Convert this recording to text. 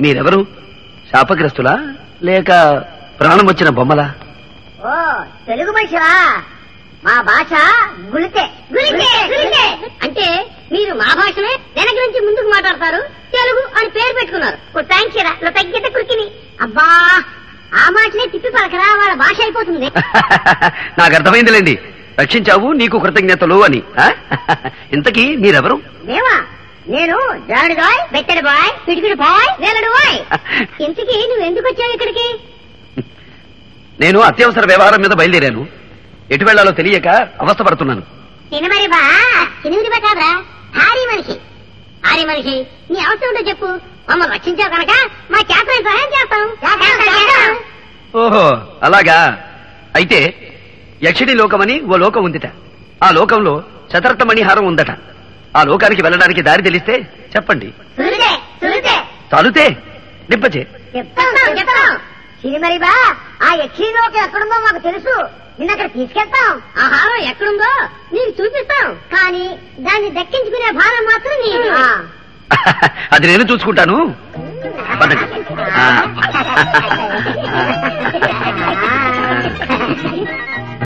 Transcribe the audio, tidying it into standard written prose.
మీరెవరు? శాపగ్రస్తులా లేక ప్రాణం వచ్చిన బొమ్మలా? ఓ తెలుగు భాషలా? మా భాష గుళితే. అంటే మీరు మా భాషనే వెనక నుంచి ముందుకు మాట్లాడతారు, తెలుగు అని పేరు పెట్టుకున్నారు. తగ్గితే కురికిని. అబ్బా ఆ మాటలే తిప్పి పలకరా, వాళ్ళ భాష అయిపోతుంది. నాకు అర్థమైందిలేండి, రక్షించావు నీకు కృతజ్ఞతలు అని. ఇంతకీ మీరెవరు? మేమా? నేను జాడు బాయ్, బెత్తడి బాయ్, పిడికిడి బాయ్, వేలడు బాయ్. ఇంతకీ నువ్వు ఎందుకు వచ్చావు ఇక్కడికి? నేను అత్యవసర వ్యవహారం మీద బయలుదేరాను. ఎటు వెళ్లాలో తెలియక అవస్థపడుతున్నాను. తినమరి బా, తినిమిది బా కాదురా, భారీ మనిషి. భారీ మనిషి, నీ అవసరం ఉంటే చెప్పు, మమ్మల్ని రక్షించావు కనుక మా చేతన సహాయం చేస్తాం. ఓహో అలాగా. అయితే యక్షిణి లోకమని ఓ లోకం ఉందిట. ఆ లోకంలో శతరత్న మణిహారం ఉందట. ఆ లోకానికి వెళ్ళడానికి దారి తెలిస్తే చెప్పండి. చాలుతే నిప్పచే సిరిమరి బా, ఆ యక్షి లోకం ఎక్కడుందో మాకు తెలుసు. నిన్న అక్కడ తీసుకెళ్తాం. ఆ హారం ఎక్కడుందో నీకు చూపిస్తాం. కానీ దాన్ని దక్కించుకునే భారం మాత్రం నీది. అది నేను చూసుకుంటాను.